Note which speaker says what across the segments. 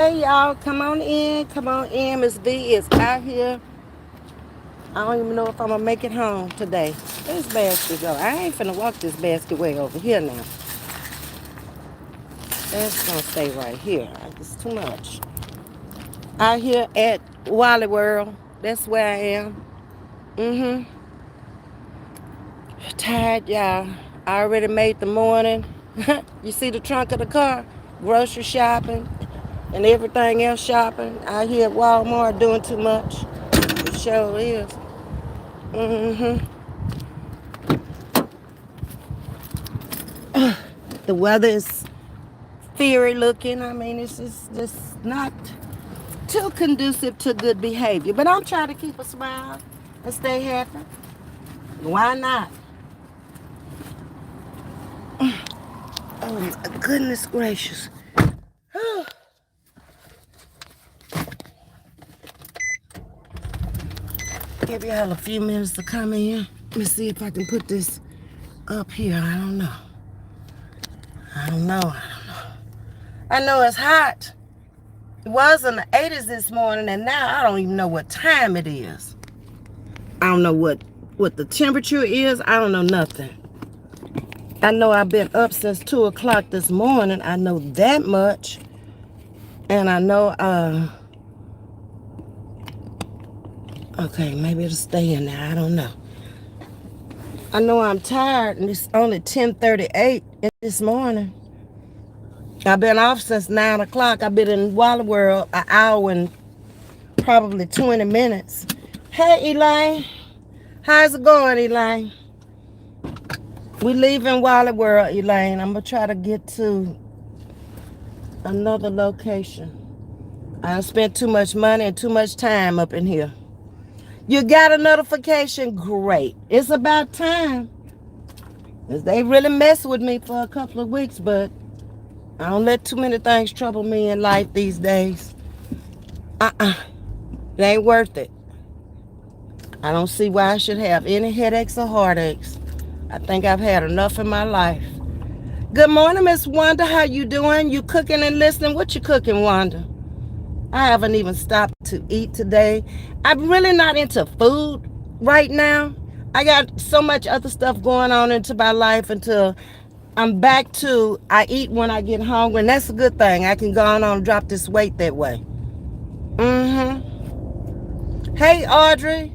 Speaker 1: Hey y'all, come on in, come on in. Ms.V is out here. I don't even know if I'm gonna make it home today. Where's this basket go? I ain't finna walk this basket way over here now. That's gonna stay right here. It's too much. Out here at Wally World. That's where I am. Mm-hmm. Tired, y'all. I already made the morning. You see the trunk of the car? Grocery shopping and everything else shopping. Out here at Walmart doing too much. It sure is. Mm-hmm. The weather is fiery looking. I mean, it's just not too conducive to good behavior. But I'm trying to keep a smile and stay happy. Why not? Oh my goodness gracious. Give y'all a few minutes to come in. Let me see if I can put this up here. I don't know. I know it's hot. It was in the 80s this morning, and now I don't even know what time it is. I don't know what the temperature is. I don't know nothing. I know I've been up since 2 o'clock this morning. I know that much. And I know, okay, maybe it'll stay in there. I don't know. I know I'm tired, and it's only 10:38 this morning. I've been off since 9 o'clock. I've been in Wally World an hour and probably 20 minutes. Hey, Elaine. How's it going, Elaine? We leaving Wally World, Elaine. I'm going to try to get to another location. I spent too much money and too much time up in here. You got a notification? Great. It's about time. They really messed with me for a couple of weeks, but I don't let too many things trouble me in life these days. It ain't worth it. I don't see why I should have any headaches or heartaches. I think I've had enough in my life. Good morning, Miss Wanda. How you doing? You cooking and listening? What you cooking, Wanda? I haven't even stopped to eat today. I'm really not into food right now. I got so much other stuff going on into my life until I'm back to I eat when I get hungry, and that's a good thing. I can go on and drop this weight that way. Hey, Audrey.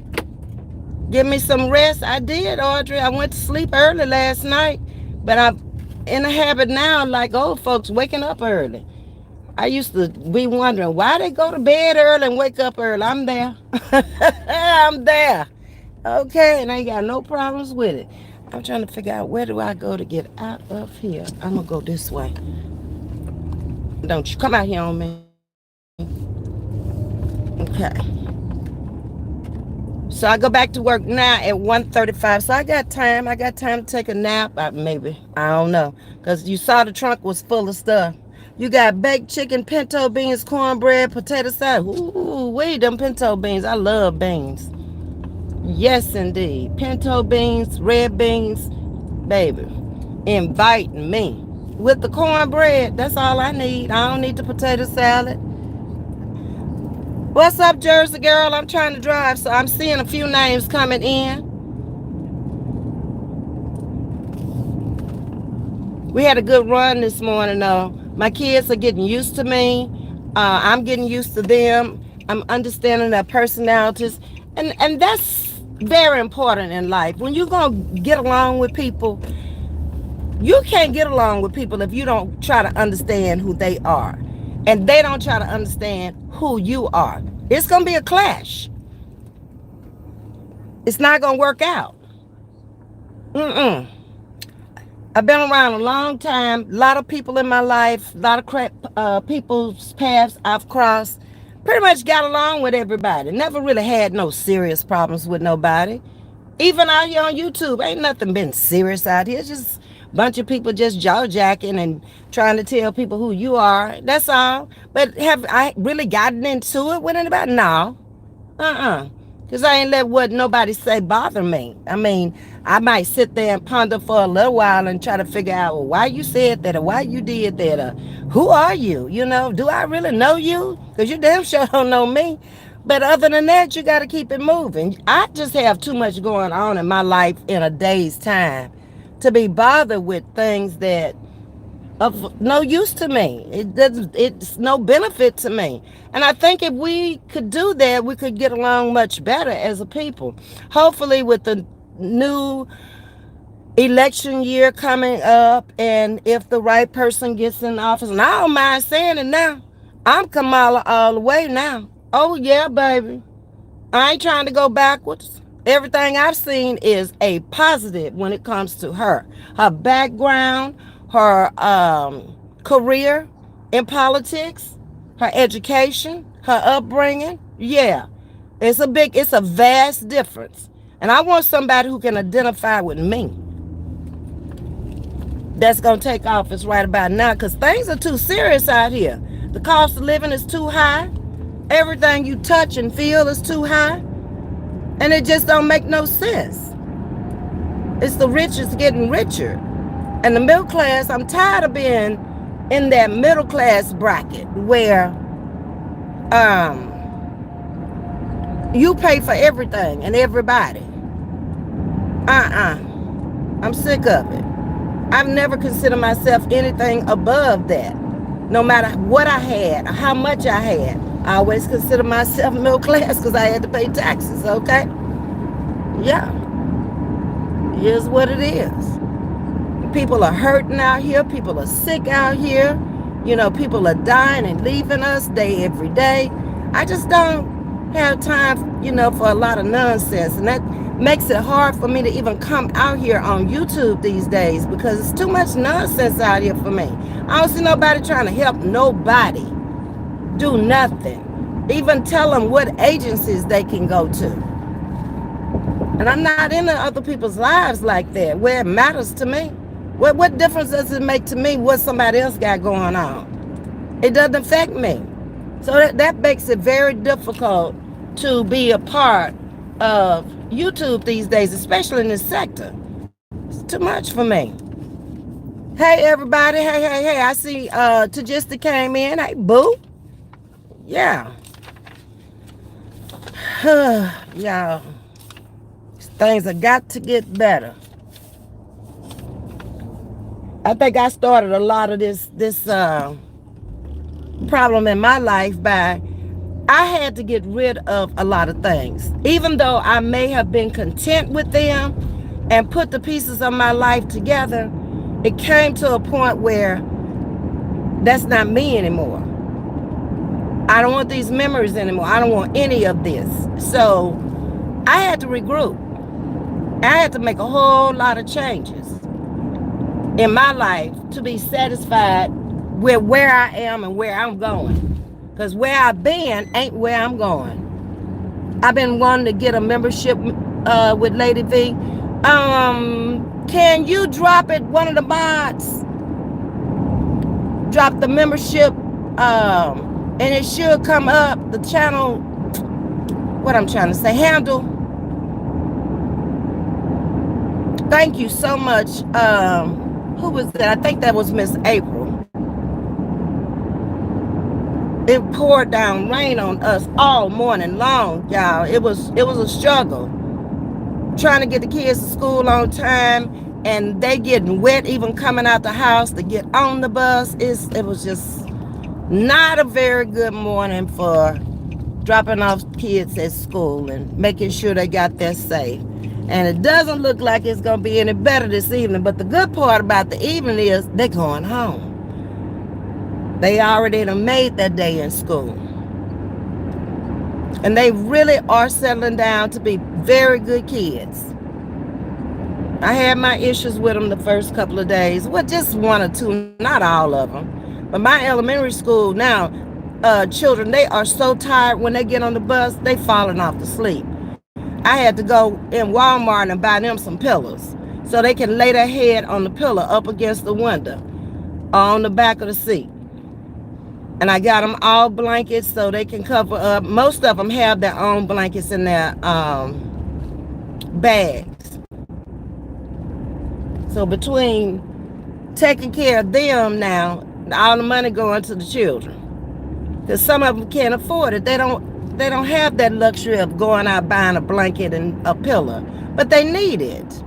Speaker 1: Give me some rest. I did, Audrey. I went to sleep early last night, but I'm in a habit now, like old folks, waking up early. I used to be wondering why they go to bed early and wake up early. I'm there. I'm there. Okay, and I ain't got no problems with it. I'm trying to figure out where do I go to get out of here. I'm going to go this way. Don't you come out here on me. Okay. So I go back to work now at 1:35. So I got time. I got time to take a nap. Maybe. I don't know. Because you saw the trunk was full of stuff. You got baked chicken, pinto beans, cornbread, potato salad. Ooh, wait, them pinto beans. I love beans. Yes, indeed. Pinto beans, red beans, baby. Invite me. With the cornbread, that's all I need. I don't need the potato salad. What's up, Jersey girl? I'm trying to drive, so I'm seeing a few names coming in. We had a good run this morning, though. My kids are getting used to me. I'm getting used to them. I'm understanding their personalities. And that's very important in life. When you're going to get along with people, you can't get along with people if you don't try to understand who they are. And they don't try to understand who you are. It's going to be a clash. It's not going to work out. I've been around a long time. A lot of people in my life. A lot of people's paths I've crossed. Pretty much got along with everybody. Never really had no serious problems with nobody. Even out here on YouTube, ain't nothing been serious out here. It's just a bunch of people just jaw-jacking and trying to tell people who you are. That's all. But have I really gotten into it with anybody? No. Because I ain't let what nobody say bother me. I mean, I might sit there and ponder for a little while and try to figure out, well, why you said that or why you did that or who are you? You know, do I really know you? Because you damn sure don't know me. But other than that, you got to keep it moving. I just have too much going on in my life in a day's time to be bothered with things that of no use to me. It doesn't. It's no benefit to me. And I think if we could do that, we could get along much better as a people. Hopefully, with the new election year coming up, and if the right person gets in office, and I don't mind saying it now, I'm Kamala all the way now. Oh yeah, baby. I ain't trying to go backwards. Everything I've seen is a positive when it comes to her. Her background, her career in politics, her education, her upbringing. Yeah, it's a vast difference. And I want somebody who can identify with me that's going to take office right about now because things are too serious out here. The cost of living is too high. Everything you touch and feel is too high. And it just don't make no sense. It's the richest getting richer. And the middle class, I'm tired of being in that middle class bracket where um, you pay for everything and everybody. I'm sick of it. I've never considered myself anything above that. No matter what I had, or how much I had, I always consider myself middle class because I had to pay taxes, okay? Yeah, here's what it is. People are hurting out here. People are sick out here. You know, people are dying and leaving us day every day. I just don't have time, you know, for a lot of nonsense. And that makes it hard for me to even come out here on YouTube these days because it's too much nonsense out here for me. I don't see nobody trying to help nobody do nothing. Even tell them what agencies they can go to. And I'm not into other people's lives like that, where it matters to me. What difference does it make to me what somebody else got going on? It doesn't affect me. So that makes it very difficult to be a part of YouTube these days, especially in this sector. It's too much for me. Hey, everybody. Hey. I see Tajista came in. Hey, boo. Yeah. Y'all. Things have got to get better. I think I started a lot of this problem in my life by I had to get rid of a lot of things. Even though I may have been content with them and put the pieces of my life together, it came to a point where that's not me anymore. I don't want these memories anymore. I don't want any of this. So I had to regroup. I had to make a whole lot of changes in my life to be satisfied with where I am and where I'm going. Because where I've been ain't where I'm going. I've been wanting to get a membership with Lady V. Can you drop it, one of the mods? Drop the membership, and it should come up, the channel, what I'm trying to say, handle. Thank you so much. Who was that? I think that was Miss April. It poured down rain on us all morning long, y'all. It was a struggle. Trying to get the kids to school on time, and they getting wet even coming out the house to get on the bus. It was just not a very good morning for dropping off kids at school and making sure they got there safe. And it doesn't look like it's going to be any better this evening. But the good part about the evening is they're going home. They already done made their day in school. And they really are settling down to be very good kids. I had my issues with them the first couple of days. Well, just one or two, not all of them. But my elementary school now, children, they are so tired when they get on the bus, they falling off to sleep. I had to go in Walmart and buy them some pillows so they can lay their head on the pillow up against the window or on the back of the seat. And I got them all blankets so they can cover up. Most of them have their own blankets in their bags. So between taking care of them now, all the money going to the children. Because some of them can't afford it. They don't have that luxury of going out buying a blanket and a pillow. But they need it.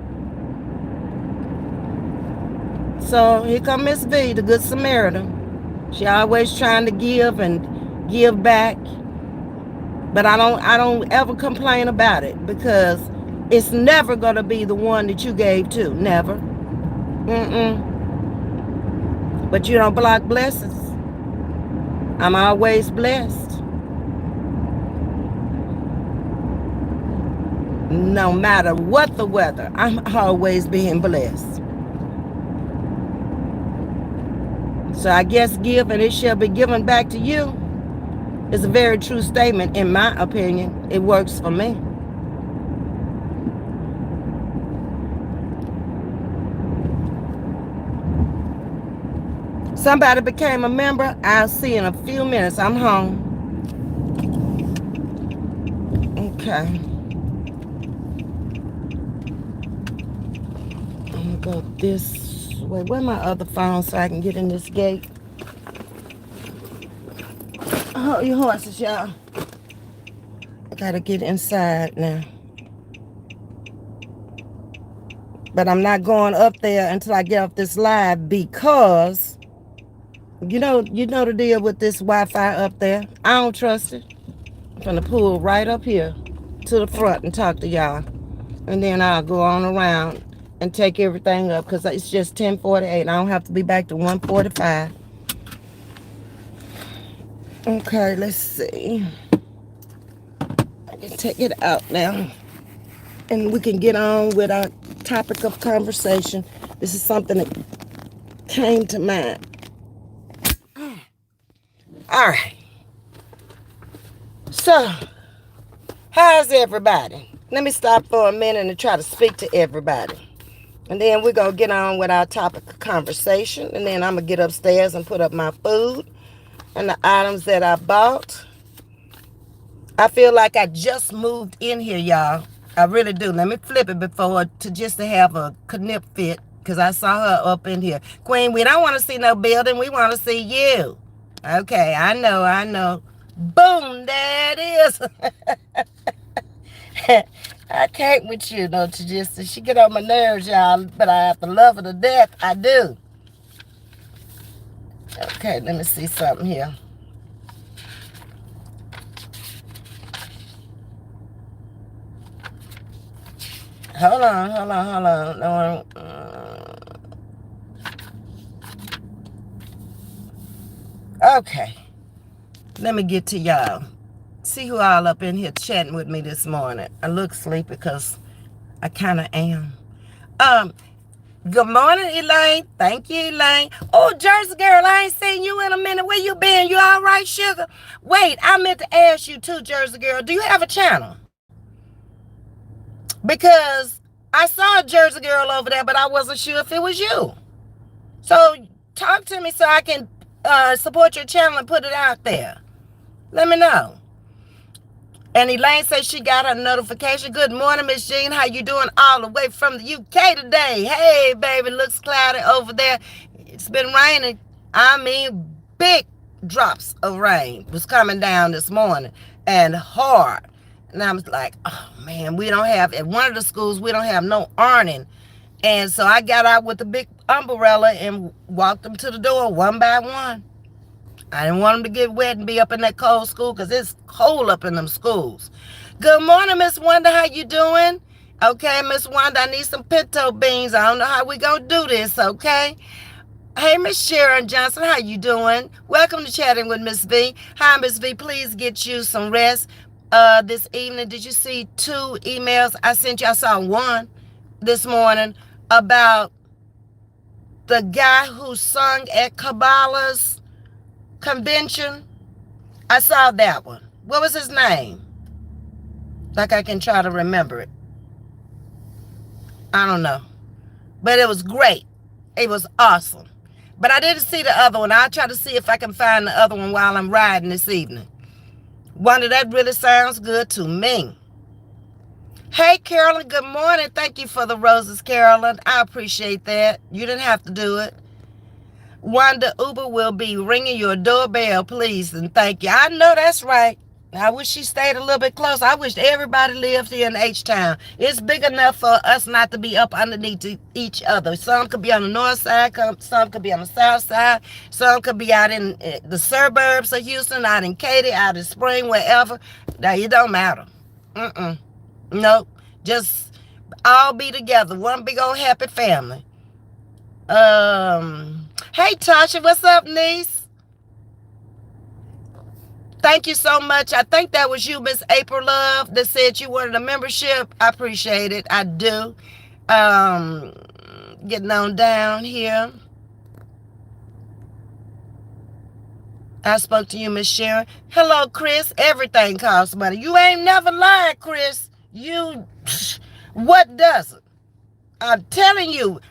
Speaker 1: So here come Ms.V, the Good Samaritan. She always trying to give and give back. But I don't ever complain about it because it's never gonna be the one that you gave to. Never. Mm-mm. But you don't block blessings. I'm always blessed. No matter what the weather, I'm always being blessed. So I guess give and it shall be given back to you is a very true statement in my opinion. It works for me. Somebody became a member. I'll see in a few minutes. I'm home. Okay. I'm gonna go this way. Where's my other phone so I can get in this gate? Oh, you horses, y'all. I gotta get inside now. But I'm not going up there until I get off this live because you know the deal with this Wi-Fi up there. I don't trust it. I'm gonna pull right up here to the front and talk to y'all. And then I'll go on around and take everything up because it's just 10:48 and I don't have to be back to 1:45. Okay, let's see. I can take it out now. And we can get on with our topic of conversation. This is something that came to mind. All right. So, how's everybody? Let me stop for a minute and try to speak to everybody. And then we're going to get on with our topic of conversation. And then I'm going to get upstairs and put up my food and the items that I bought. I feel like I just moved in here, y'all. I really do. Let me flip it before to have a knip fit because I saw her up in here. Queen, we don't want to see no building. We want to see you. Okay, I know. Boom, there it is. I can't with you, no, Tajista. She get on my nerves, y'all, but I have to love her to death. I do. Okay, let me see something here. Hold on. No, okay, let me get to y'all. See who all up in here chatting with me this morning. I look sleepy because I kind of am. Good morning, Elaine. Thank you, Elaine. Oh, Jersey girl, I ain't seen you in a minute. Where you been? You all right, sugar? Wait, I meant to ask you too, Jersey girl. Do you have a channel? Because I saw a Jersey girl over there, but I wasn't sure if it was you. So talk to me so I can support your channel and put it out there. Let me know. And Elaine says she got her notification. Good morning, Miss Jean. How you doing all the way from the UK today? Hey, baby, looks cloudy over there. It's been raining. I mean, big drops of rain was coming down this morning and hard. And I was like, oh, man, we don't have, at one of the schools, we don't have no awning. And so I got out with a big umbrella and walked them to the door one by one. I didn't want them to get wet and be up in that cold school because it's cold up in them schools. Good morning, Miss Wanda. How you doing? Okay, Miss Wanda, I need some pinto beans. I don't know how we going to do this, okay? Hey, Miss Sharon Johnson, how you doing? Welcome to Chatting with Ms. V. Hi, Ms. V. Please get you some rest this evening. Did you see 2 emails I sent you? I saw one this morning about the guy who sung at Kabbalah's convention. I saw that one. What was his name? Like I can try to remember it. I don't know. But it was great. It was awesome. But I didn't see the other one. I'll try to see if I can find the other one while I'm riding this evening. Wonder, that really sounds good to me. Hey, Carolyn, good morning. Thank you for the roses, Carolyn. I appreciate that. You didn't have to do it. Wanda, Uber will be ringing your doorbell, please, and thank you. I know that's right. I wish she stayed a little bit closer. I wish everybody lived here in H-Town. It's big enough for us not to be up underneath each other. Some could be on the north side, some could be on the south side, some could be out in the suburbs of Houston, out in Katy, out in Spring, wherever. Now, it don't matter. Nope. Just all be together. One big old happy family. Hey, Tasha, what's up, niece? Thank you so much. I think that was you, Miss April Love, that said you wanted a membership. I appreciate it. I do. Getting on down here. I spoke to you, Miss Sharon. Hello, Chris. Everything costs money. You ain't never lied, Chris. What doesn't? I'm telling you,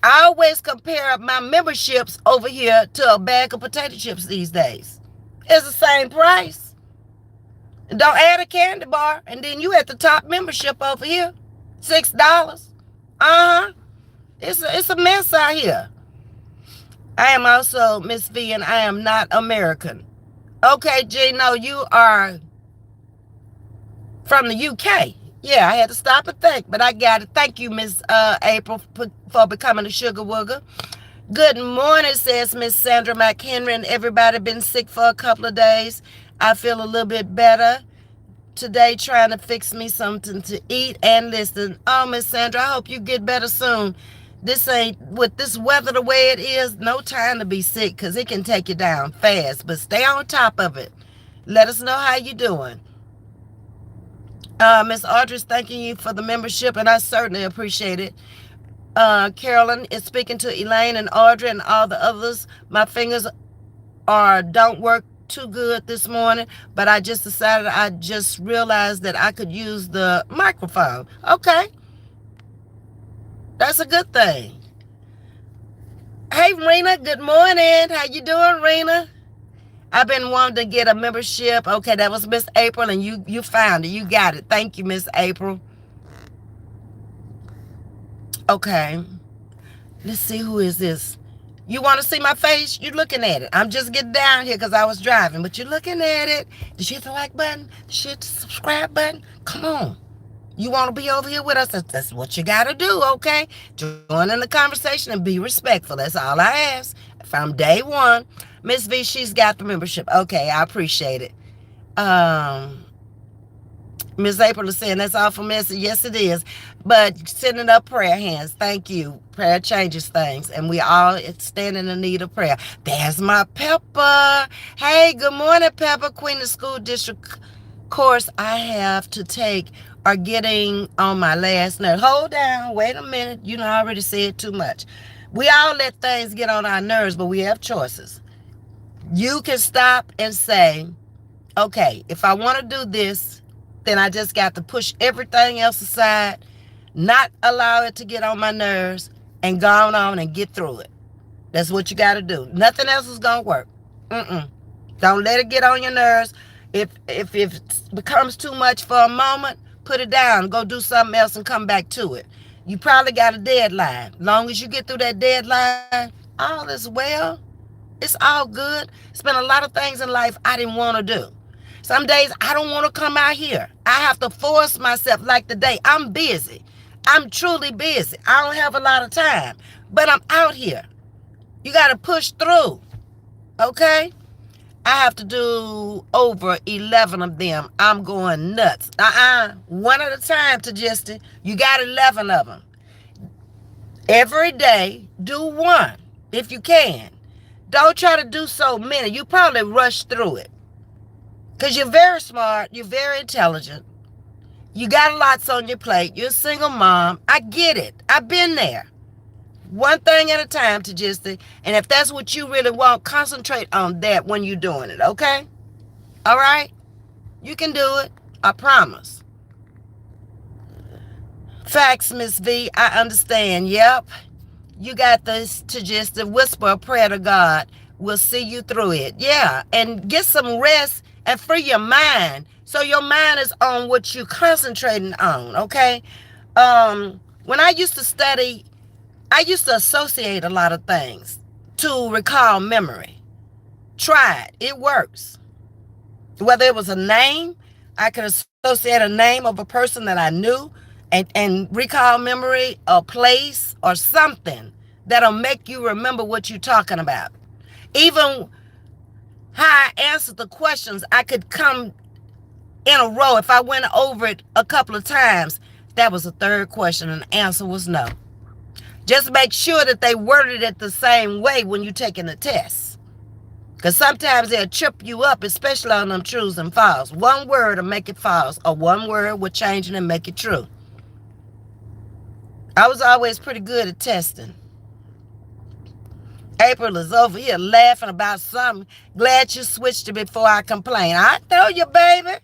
Speaker 1: I always compare my memberships over here to a bag of potato chips these days. It's the same price. Don't add a candy bar, and then you at the top membership over here, $6. It's a mess out here. I am also Ms.V, and I am not American. Okay, Gino, you are from the UK. Yeah, I had to stop and think, but I got it. Thank you, Miss April, for becoming a sugar wooger. Good morning, says Miss Sandra McHenry, and everybody been sick for a couple of days. I feel a little bit better today, trying to fix me something to eat and listen. Oh, Miss Sandra, I hope you get better soon. This ain't, with this weather the way it is, no time to be sick, because it can take you down fast. But stay on top of it. Let us know how you doing. Miss Audrey's thanking you for the membership, and I certainly appreciate it. Carolyn is speaking to Elaine and Audrey and all the others. My fingers don't work too good this morning, but I just decided, I just realized that I could use the microphone. Okay. That's a good thing. Hey, Rena, good morning. How you doing, Rena? I've been wanting to get a membership. Okay, that was Miss April, and you found it. You got it. Thank you, Miss April. Okay. Let's see, who is this? You want to see my face? You're looking at it. I'm just getting down here because I was driving, but you're looking at it. Did you hit the like button? Did you hit the subscribe button? Come on. You want to be over here with us? That's what you got to do, okay? Join in the conversation and be respectful. That's all I ask. From day one. Ms.V, she's got the membership. Okay, I appreciate it. Ms. April is saying that's all for Messy. Yes, it is. But sending up prayer hands. Thank you. Prayer changes things. And we all stand in the need of prayer. There's my Pepper. Hey, good morning, Pepper. Queen of School District course I have to take are getting on my last nerve. Hold down. Wait a minute. You know, I already said too much. We all let things get on our nerves, but we have choices. You can stop and say, okay, if I want to do this, then I just got to push everything else aside, not allow it to get on my nerves, and go on and get through it. That's what you got to do. Nothing else is going to work. Don't let it get on your nerves. If it becomes too much for a moment, put it down. Go do something else and come back to it. You probably got a deadline. Long as you get through that deadline, all is well. It's all good. It's been a lot of things in life I didn't want to do. Some days I don't want to come out here. I have to force myself, like today. I'm busy. I'm truly busy. I don't have a lot of time, but I'm out here. You got to push through, okay? I have to do over 11 of them. I'm going nuts. One at a time, Tajesty. You got 11 of them. Every day, do one if you can. Don't try to do so many. You probably rush through it. Because you're very smart. You're very intelligent. You got lots on your plate. You're a single mom. I get it. I've been there. One thing at a time, Tajesty. And if that's what you really want, concentrate on that when you're doing it, okay? All right? You can do it. I promise. Facts, Ms.V. I understand. Yep. You got this to just to whisper a prayer to God. We'll see you through it. Yeah. And get some rest and free your mind. So your mind is on what you're concentrating on. Okay. When I used to study, I used to associate a lot of things to recall memory. Try it. It works. Whether it was a name, I could associate a name of a person that I knew and recall memory, a place or something that'll make you remember what you're talking about. Even how I answered the questions, I could come in a row. If I went over it a couple of times, that was a third question and the answer was no. Just make sure that they worded it the same way when you're taking the test. Because sometimes they'll trip you up, especially on them trues and false. One word will make it false, or one word will change it and make it true. I was always pretty good at testing. April is over here laughing about something. Glad you switched it before I complain. I told you, baby.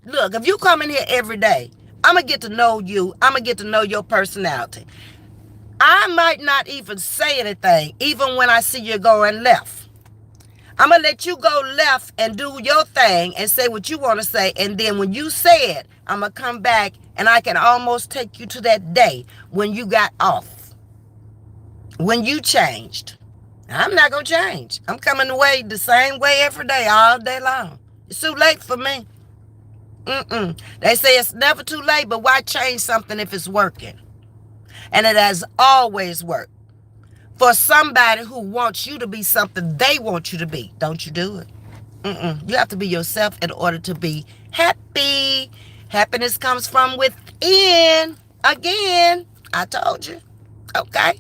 Speaker 1: Look, if you come in here every day, I'm going to get to know you. I'm going to get to know your personality. I might not even say anything, even when I see you going left. I'm going to let you go left and do your thing and say what you want to say. And then when you say it, I'm going to come back and I can almost take you to that day when you got off, when you changed. I'm not going to change. I'm coming away the same way every day, all day long. It's too late for me. They say it's never too late, but why change something if it's working? And it has always worked. For somebody who wants you to be something they want you to be, don't you do it. You have to be yourself in order to be happy. Happiness comes from within. Again, I told you. Okay.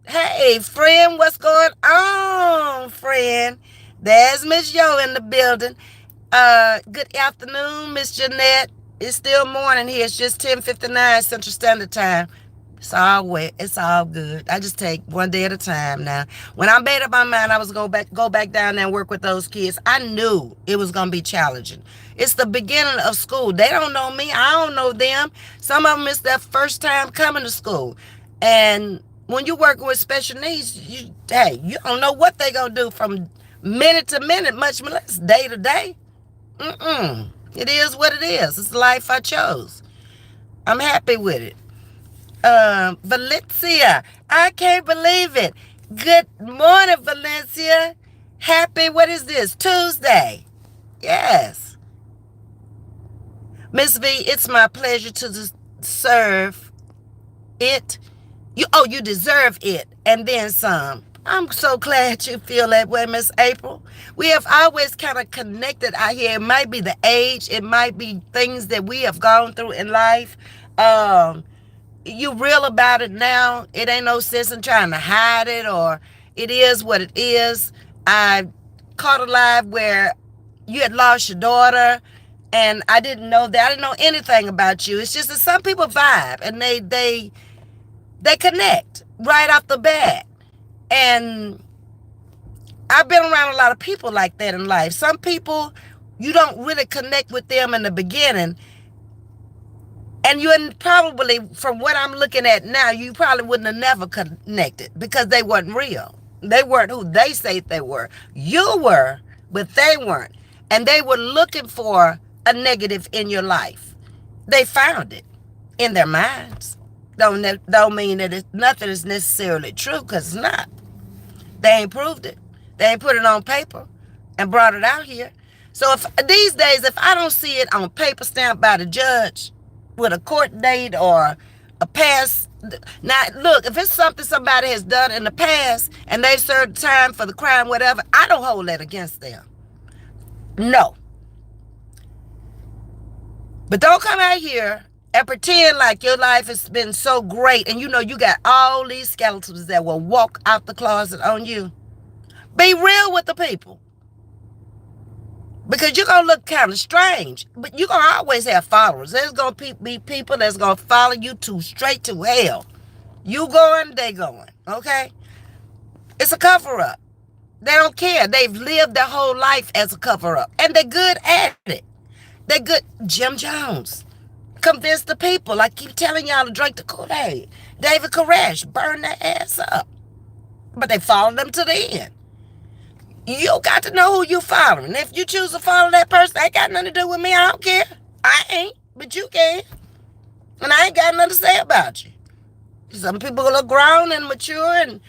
Speaker 1: Hey, friend, what's going on, friend? There's Miss Yo in the building. Good afternoon, Miss Jeanette. It's still morning here. It's just 10:59 Central Standard Time. It's all wet. It's all good. I just take one day at a time now. When I made up my mind I was going to go back down there and work with those kids, I knew it was going to be challenging. It's the beginning of school. They don't know me. I don't know them. Some of them, it's their first time coming to school. And when you're working with special needs, you don't know what they're going to do from minute to minute, much less day to day. It is what it is. It's the life I chose. I'm happy with it. Valencia, I can't believe it. Good morning, Valencia. Happy, what is this, Tuesday? Yes. Ms.V, it's my pleasure to serve it. You deserve it, and then some. I'm so glad you feel that way, Miss April. We have always kind of connected out here. It might be the age. It might be things that we have gone through in life. You real about it now. It ain't no sense in trying to hide it, or it is what it is. I caught a live where you had lost your daughter, and I didn't know that. I didn't know anything about you. It's just that some people vibe, and they connect right off the bat. And I've been around a lot of people like that in life. Some people, you don't really connect with them in the beginning. And you probably, from what I'm looking at now, you probably wouldn't have never connected because they weren't real. They weren't who they say they were. You were, but they weren't. And they were looking for a negative in your life. They found it in their minds. Don't mean that nothing is necessarily true, because it's not. They ain't proved it. They ain't put it on paper and brought it out here. So if these days, if I don't see it on paper stamped by the judge with a court date or a past, now look, if it's something somebody has done in the past and they served time for the crime, whatever, I don't hold that against them. No. But don't come out here and pretend like your life has been so great and you know you got all these skeletons that will walk out the closet on you. Be real with the people. Because you're going to look kind of strange. But you're going to always have followers. There's going to be people that's going to follow you straight to hell. You going, they going. Okay? It's a cover-up. They don't care. They've lived their whole life as a cover-up. And they're good at it. They're good. Jim Jones convinced the people. I keep telling y'all to drink the Kool-Aid. David Koresh burned their ass up. But they followed them to the end. You got to know who you following. If you choose to follow that person, ain't got nothing to do with me. I don't care. I ain't, but you can. And I ain't got nothing to say about you. Some people are grown and mature and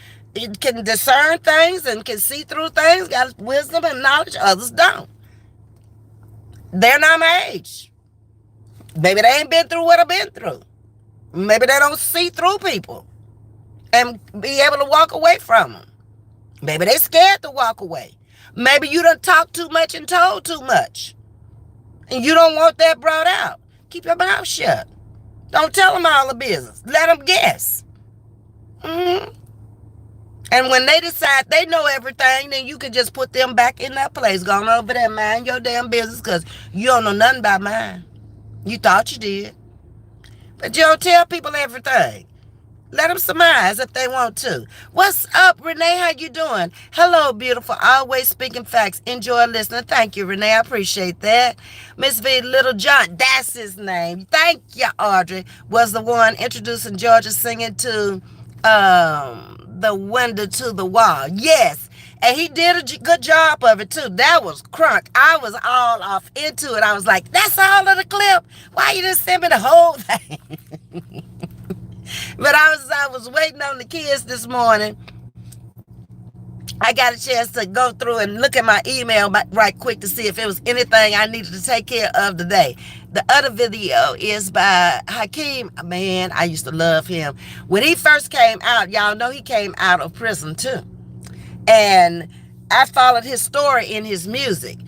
Speaker 1: can discern things and can see through things, got wisdom and knowledge. Others don't. They're not my age. Maybe they ain't been through what I've been through. Maybe they don't see through people and be able to walk away from them. Maybe they scared to walk away. Maybe you done talked too much and told too much. And you don't want that brought out. Keep your mouth shut. Don't tell them all the business. Let them guess. Mm-hmm. And when they decide they know everything, then you can just put them back in that place. Go on over there, mind your damn business, because you don't know nothing about mine. You thought you did. But you don't tell people everything. Let them surmise if they want to. What's up, Renee? How you doing? Hello, beautiful. Always speaking facts. Enjoy listening. Thank you, Renee. I appreciate that. Ms.V. Little John, that's his name. Thank you, Audrey. Was the one introducing Georgia singing to the window to the wall. Yes. And he did a good job of it, too. That was crunk. I was all off into it. I was like, that's all of the clip? Why you didn't send me the whole thing? But I was waiting on the kids this morning. I got a chance to go through and look at my email right quick to see if it was anything I needed to take care of today. The other video is by Hakeem. Man, I used to love him. When he first came out, y'all know he came out of prison too. And I followed his story in his music.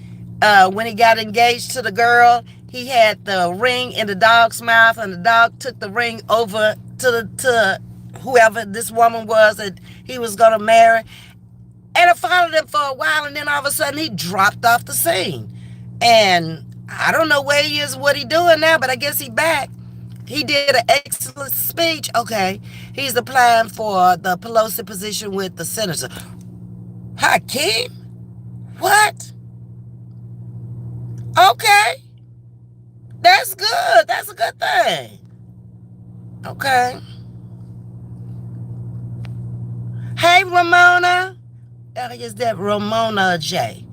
Speaker 1: When he got engaged to the girl, he had the ring in the dog's mouth, and the dog took the ring over to whoever this woman was that he was going to marry. And I followed him for a while, and then all of a sudden he dropped off the scene. And I don't know where he is, what he doing now, but I guess he back. He did an excellent speech. Okay, he's applying for the Pelosi position with the senator. Hakeem? What? Okay. That's good. That's a good thing. Okay. Hey, Ramona. Is that Ramona J?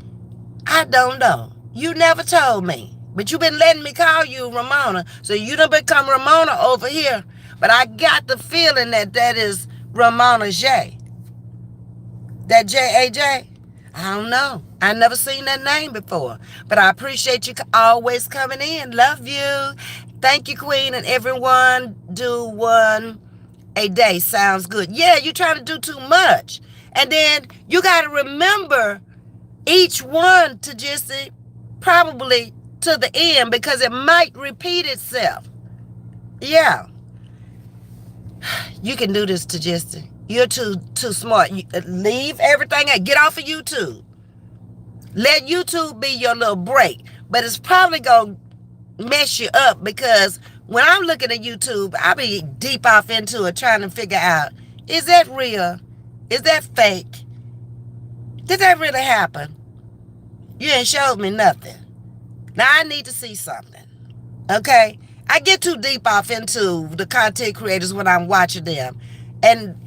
Speaker 1: I don't know. You never told me. But you've been letting me call you Ramona. So you done become Ramona over here. But I got the feeling that that is Ramona J. That J-A-J? I don't know. I never seen that name before. But I appreciate you always coming in. Love you. Thank you, Queen. And everyone, do one a day. Sounds good. Yeah, you're trying to do too much. And then you got to remember each one to just probably to the end, because it might repeat itself. Yeah. You can do this to Justin. You're too smart. You, leave everything and get off of YouTube. Let YouTube be your little break. But it's probably going to mess you up, because when I'm looking at YouTube, I be deep off into it trying to figure out, is that real? Is that fake? Did that really happen? You ain't showed me nothing. Now I need to see something. Okay? I get too deep off into the content creators when I'm watching them. And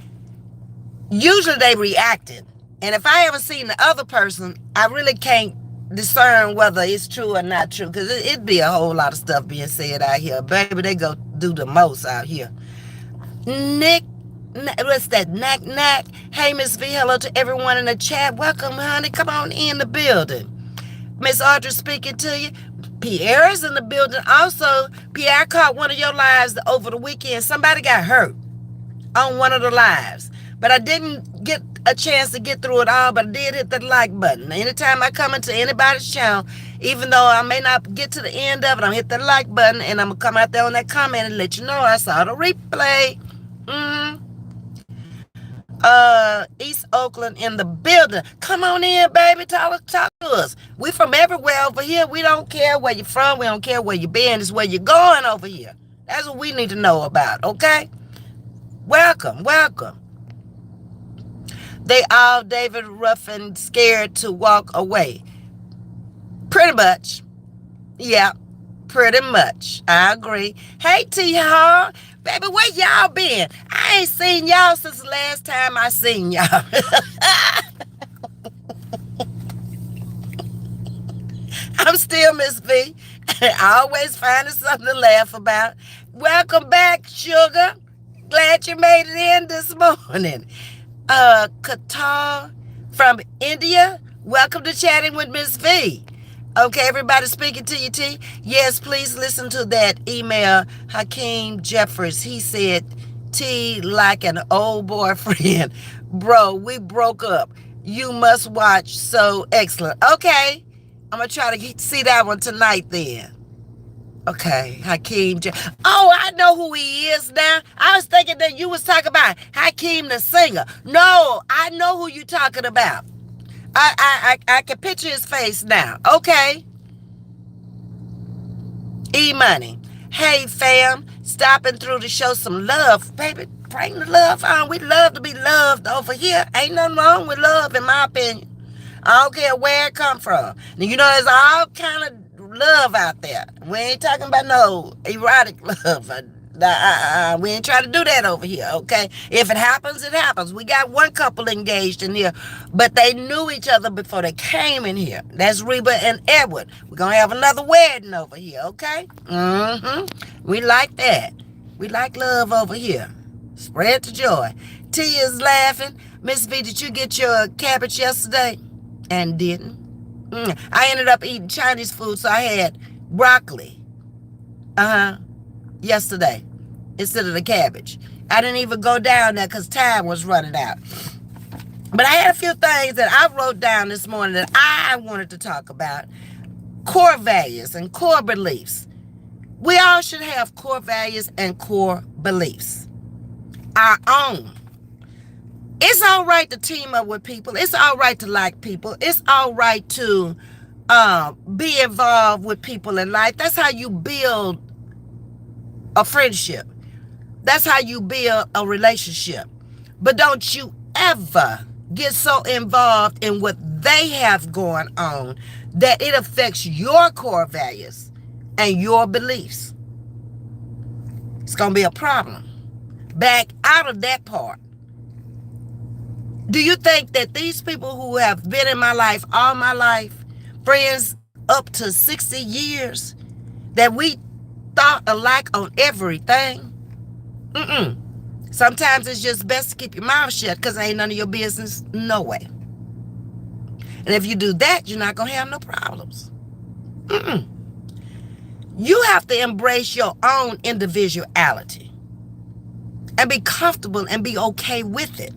Speaker 1: usually they reacted. And if I haven't seen the other person, I really can't discern whether it's true or not true. Because it'd be a whole lot of stuff being said out here. Baby, they go do the most out here. Nick, what's that? Knack. Hey, Ms.V, hello to everyone in the chat. Welcome, honey. Come on in the building. Miss Audrey speaking to you. Pierre is in the building. Also, Pierre caught one of your lives over the weekend. Somebody got hurt on one of the lives. But I didn't get a chance to get through it all, but I did hit the like button. Anytime I come into anybody's channel, even though I may not get to the end of it, I'm hit the like button, and I'm going to come out there on that comment and let you know I saw the replay. East Oakland in the building. Come on in, baby. Talk to us. We from everywhere over here. We don't care where you're from. We don't care where you been. It's where you're going over here. That's what we need to know about, okay? Welcome. They all David Ruffin scared to walk away. Pretty much. Yeah, pretty much. I agree. Hey, T-Haw. Baby, where y'all been? I ain't seen y'all since the last time I seen y'all. I'm still Miss V. Always finding something to laugh about. Welcome back, sugar. Glad you made it in this morning. Qatar from India. Welcome to Chatting with Ms. V. Okay, everybody speaking to you, T. Yes, please listen to that email. Hakeem Jeffers. He said, T, like an old boyfriend. Bro, we broke up. You must watch. So excellent. Okay, I'm going to try to see that one tonight then. Okay, Hakeem. Oh, I know who he is now. I was thinking that you was talking about Hakeem the singer. No, I know who you talking about. I can picture his face now. Okay. E-Money. Hey, fam. Stopping through to show some love. Baby, bring the love on. We love to be loved over here. Ain't nothing wrong with love, in my opinion. I don't care where it come from. Now, you know, there's all kind of love out there. We ain't talking about no erotic love. We ain't trying to do that over here, okay? If it happens, it happens. We got one couple engaged in here, but they knew each other before they came in here. That's Reba and Edward. We're going to have another wedding over here, okay? We like that. We like love over here. Spread the joy. T is laughing. Miss V, did you get your cabbage yesterday? And didn't. I ended up eating Chinese food, so I had broccoli. Yesterday instead of the cabbage. I didn't even go down there because time was running out. But I had a few things that I wrote down this morning that I wanted to talk about. Core values and core beliefs. We all should have core values and core beliefs. Our own. It's all right to team up with people. It's all right to like people. It's all right to be involved with people in life. That's how you build a friendship. That's how you build a relationship. But don't you ever get so involved in what they have going on that it affects your core values and your beliefs. It's going to be a problem. Back out of that part. Do you think that these people who have been in my life all my life, friends up to 60 years, that we thought alike on everything? Sometimes it's just best to keep your mouth shut because it ain't none of your business, no way. And if you do that, you're not going to have no problems. You have to embrace your own individuality and be comfortable and be okay with it.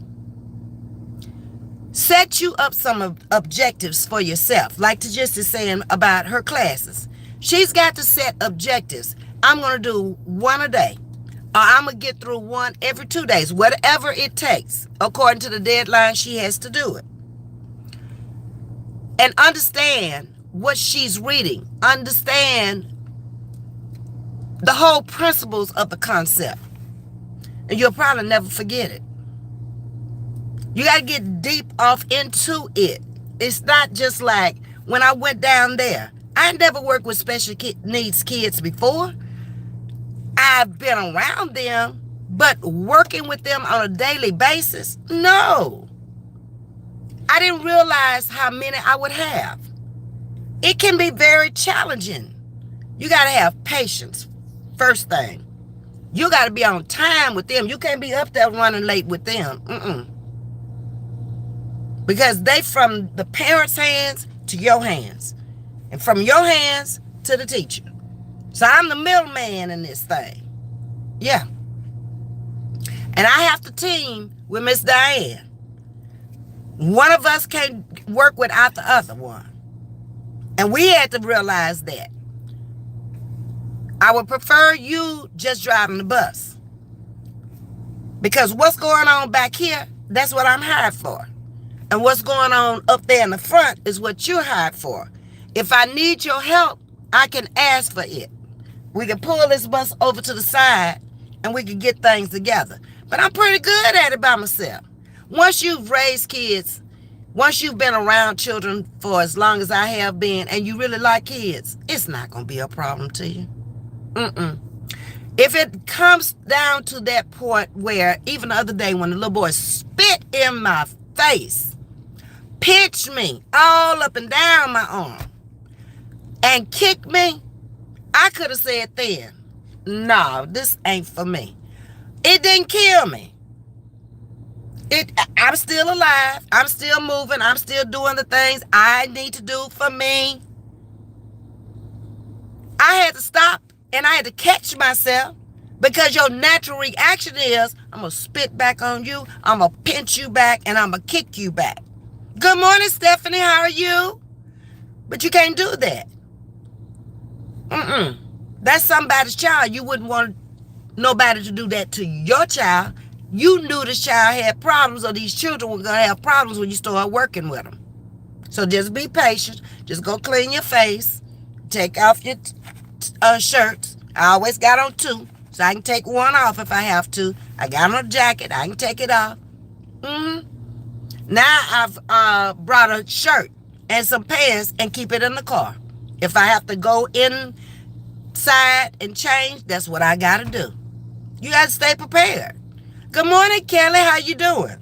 Speaker 1: Set you up some objectives for yourself, like Tajis is saying about her classes. She's got to set objectives. I'm going to do one a day, or I'm going to get through one every 2 days, whatever it takes, according to the deadline she has to do it. And understand what she's reading. Understand the whole principles of the concept. And you'll probably never forget it. You got to get deep off into it. It's not just like when I went down there. I never worked with special needs kids before. I've been around them, but working with them on a daily basis, no. I didn't realize how many I would have. It can be very challenging. You got to have patience, first thing. You got to be on time with them. You can't be up there running late with them. Because they from the parents' hands to your hands. And from your hands to the teacher. So I'm the middleman in this thing. Yeah. And I have to team with Miss Diane. One of us can't work without the other one. And we had to realize that. I would prefer you just driving the bus. Because what's going on back here, that's what I'm hired for. And what's going on up there in the front is what you're hired for. If I need your help, I can ask for it. We can pull this bus over to the side and we can get things together. But I'm pretty good at it by myself. Once you've raised kids, once you've been around children for as long as I have been and you really like kids, it's not going to be a problem to you. It If it comes down to that point where, even the other day when the little boy spit in my face, pinched me all up and down my arm, and kicked me, I could have said then, no, this ain't for me. It didn't kill me. I'm still alive. I'm still moving. I'm still doing the things I need to do for me. I had to stop and I had to catch myself, because your natural reaction is, I'm going to spit back on you, I'm going to pinch you back, and I'm going to kick you back. Good morning, Stephanie. How are you? But you can't do that. That's somebody's child. You wouldn't want nobody to do that to your child. You knew this child had problems, or these children were going to have problems when you start working with them. So just be patient. Just go clean your face. Take off your shirts. I always got on 2, so I can take one off if I have to. I got on a jacket. I can take it off. Now I've brought a shirt and some pants and keep it in the car. If I have to go inside and change, that's what I got to do. You got to stay prepared. Good morning, Kelly. How you doing?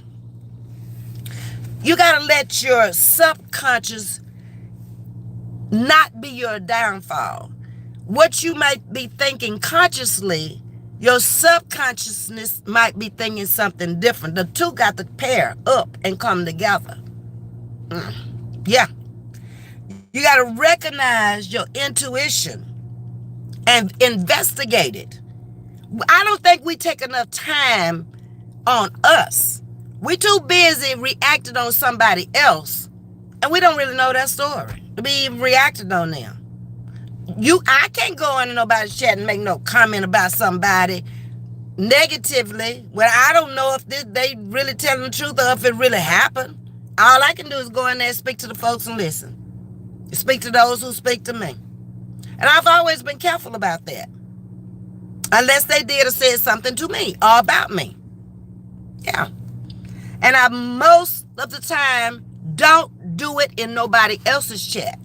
Speaker 1: You got to let your subconscious not be your downfall. What you might be thinking consciously, your subconsciousness might be thinking something different. The two got to pair up and come together. Yeah. You got to recognize your intuition and investigate it. I don't think we take enough time on us. We too busy reacting on somebody else, and we don't really know that story to be even reacting on them. I can't go into nobody's chat and make no comment about somebody negatively when I don't know if they really telling the truth or if it really happened. All I can do is go in there and speak to the folks and listen. Speak to those who speak to me. And I've always been careful about that. Unless they did or said something to me or about me. Yeah. And I most of the time don't do it in nobody else's chat.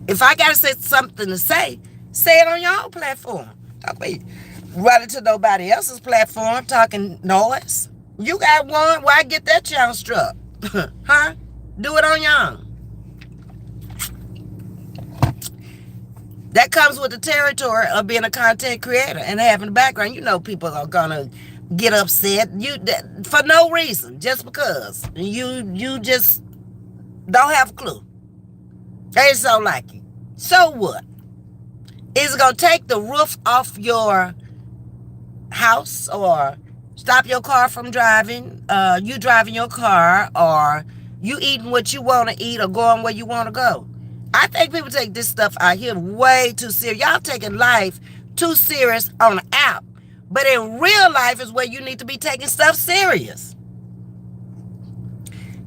Speaker 1: If I got to say something to say it on your own platform. Don't be running to nobody else's platform talking noise. You got one, why get that channel struck? Huh? Do it on your own. That comes with the territory of being a content creator and having a background. You know people are going to get upset for no reason, just because. You just don't have a clue. They just don't like you. So what? Is it going to take the roof off your house or stop your car from driving? You driving your car, or you eating what you want to eat or going where you want to go? I think people take this stuff out here way too serious. Y'all taking life too serious on the app. But in real life is where you need to be taking stuff serious.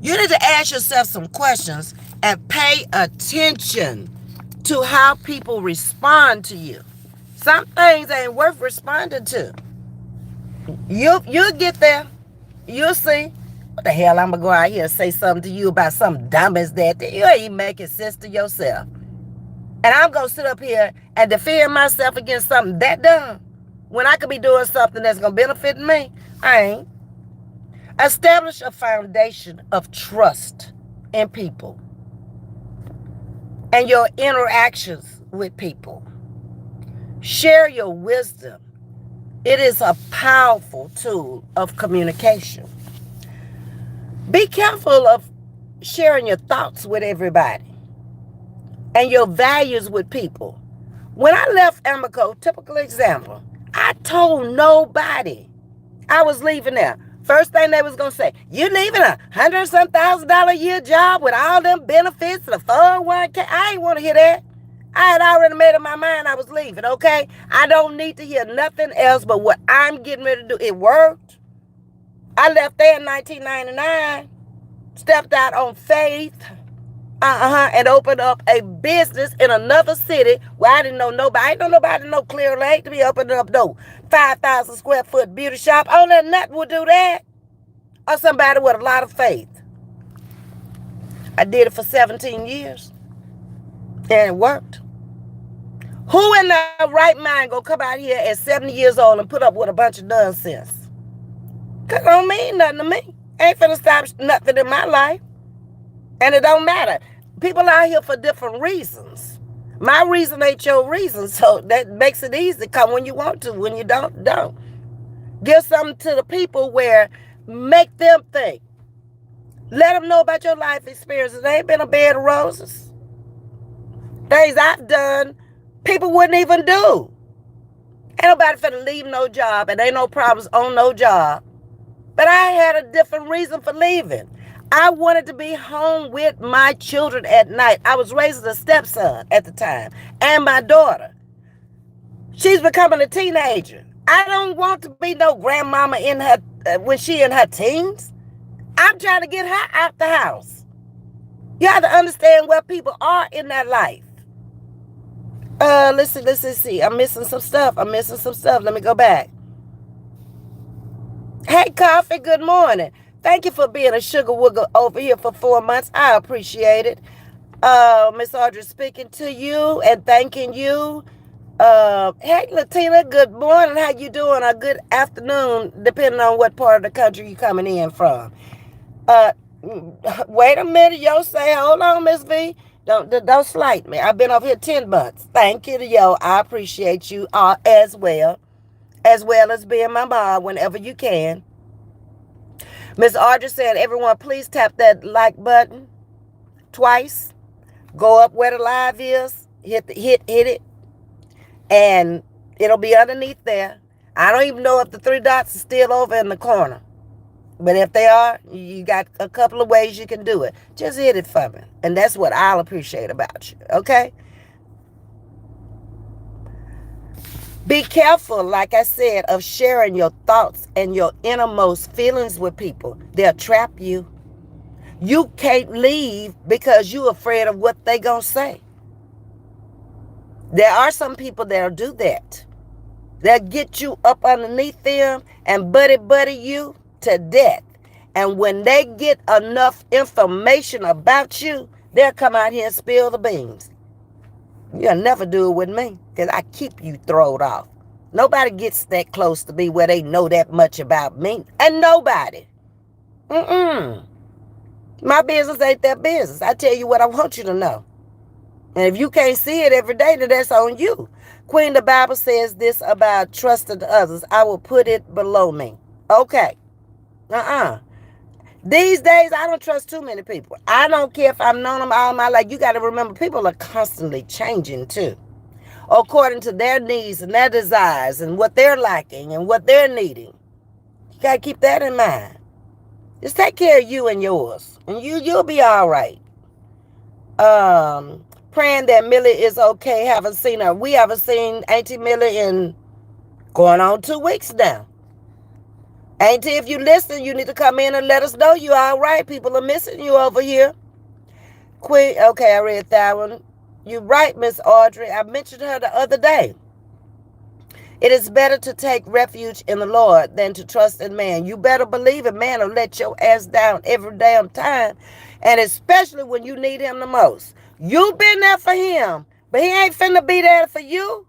Speaker 1: You need to ask yourself some questions and pay attention to how people respond to you. Some things ain't worth responding to. You'll get there. You'll see. What the hell, I'm going to go out here and say something to you about something dumb as that. You ain't even making sense to yourself. And I'm going to sit up here and defend myself against something that dumb when I could be doing something that's going to benefit me. I ain't. Establish a foundation of trust in people and your interactions with people. Share your wisdom. It is a powerful tool of communication. Be careful of sharing your thoughts with everybody and your values with people. When I left Amico, typical example, I told nobody I was leaving there. First thing they was going to say, you leaving $100,000 a year job with all them benefits, the 401k? I ain't want to hear that. I had already made up my mind I was leaving, okay? I don't need to hear nothing else but what I'm getting ready to do. It worked. I left there in 1999, stepped out on faith, and opened up a business in another city where I didn't know nobody. I didn't know nobody no Clear Lake to be opening up no 5,000 square foot beauty shop. Only nothing would do that. Or somebody with a lot of faith. I did it for 17 years. And it worked. Who in their right mind gonna come out here at 70 years old and put up with a bunch of nonsense? Cause it don't mean nothing to me. Ain't finna stop nothing in my life. And it don't matter. People out here for different reasons. My reason ain't your reason, so that makes it easy. Come when you want to. When you don't, don't. Give something to the people where make them think. Let them know about your life experiences. It ain't been a bed of roses. Things I've done, people wouldn't even do. Ain't nobody finna leave no job, and ain't no problems on no job. But I had a different reason for leaving. I wanted to be home with my children at night. I was raising a stepson at the time and my daughter. She's becoming a teenager. I don't want to be no grandmama in her when she in her teens. I'm trying to get her out the house. You have to understand where people are in their life. Let's see. I'm missing some stuff. Let me go back. Hey, Coffee, good morning. Thank you for being a sugar wooger over here for 4 months. I appreciate it. Miss Audrey speaking to you and thanking you. Hey, Latina, good morning. How you doing? A good afternoon, depending on what part of the country you coming in from. Uh, Wait a minute. Yo, say, hold on, Ms. V. Don't slight me. I've been over here 10 months. Thank you to yo. I appreciate you as well as being my mom whenever you can. Miss Audrey said, everyone, please tap that like button twice. Go up where the live is. Hit it. And it'll be underneath there. I don't even know if the three dots are still over in the corner. But if they are, you got a couple of ways you can do it. Just hit it for me. And that's what I'll appreciate about you. Okay? Be careful, like I said, of sharing your thoughts and your innermost feelings with people. They'll trap you. You can't leave because you're afraid of what they gonna say. There are some people that'll do that. They'll get you up underneath them and buddy you to death. And when they get enough information about you, they'll come out here and spill the beans. You'll never do it with me because I keep you thrown off. Nobody gets that close to me where they know that much about me. And nobody. My business ain't their business. I tell you what I want you to know. And if you can't see it every day, then that's on you. Queen, the Bible says this about trusting others. I will put it below me. Okay. These days, I don't trust too many people. I don't care if I've known them all my life. You got to remember, people are constantly changing too, according to their needs and their desires and what they're lacking and what they're needing. You got to keep that in mind. Just take care of you and yours, and you'll be all right. Praying that Millie is okay. Haven't seen her. We haven't seen Auntie Millie in going on 2 weeks now. Auntie, if you listen, you need to come in and let us know you all right. People are missing you over here. Queen, okay, I read that one. You're right, Miss Audrey. I mentioned her the other day. It is better to take refuge in the Lord than to trust in man. You better believe it. Man will let your ass down every damn time. And especially when you need him the most. You've been there for him, but he ain't finna be there for you.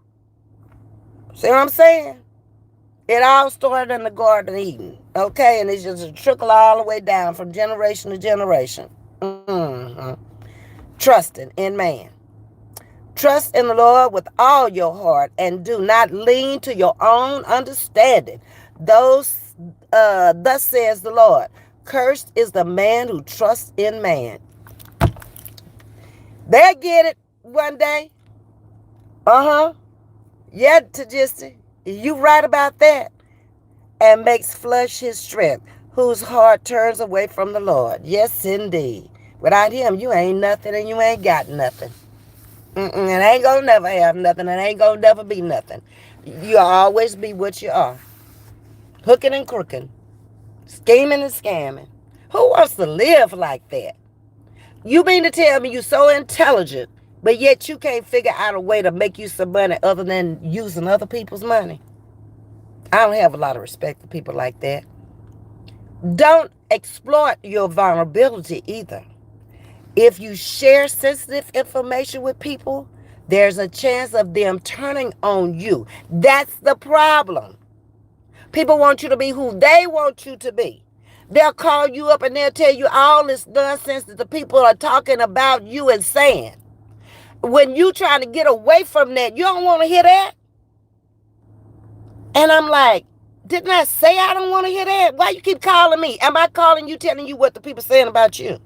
Speaker 1: See what I'm saying? It all started in the Garden of Eden, okay? And it's just a trickle all the way down from generation to generation. Trusting in man. Trust in the Lord with all your heart and do not lean to your own understanding. Thus says the Lord, cursed is the man who trusts in man. They'll get it one day. Yeah, Tajista, you right about that. And makes flesh his strength, whose heart turns away from the Lord. Yes, indeed. Without him, you ain't nothing and you ain't got nothing. And ain't gonna never have nothing and ain't gonna never be nothing. You'll always be what you are. Hooking and crooking. Scheming and scamming. Who wants to live like that? You mean to tell me you're so intelligent, but yet you can't figure out a way to make you some money other than using other people's money? I don't have a lot of respect for people like that. Don't exploit your vulnerability either. If you share sensitive information with people, There's a chance of them turning on you. That's the problem. People want you to be who they want you to be. They'll call you up and they'll tell you all this nonsense that the people are talking about you and saying. When you trying to get away from that, you don't want to hear that. And I'm like, didn't I say I don't want to hear that? Why you keep calling me? Am I calling you, telling you what the people saying about you?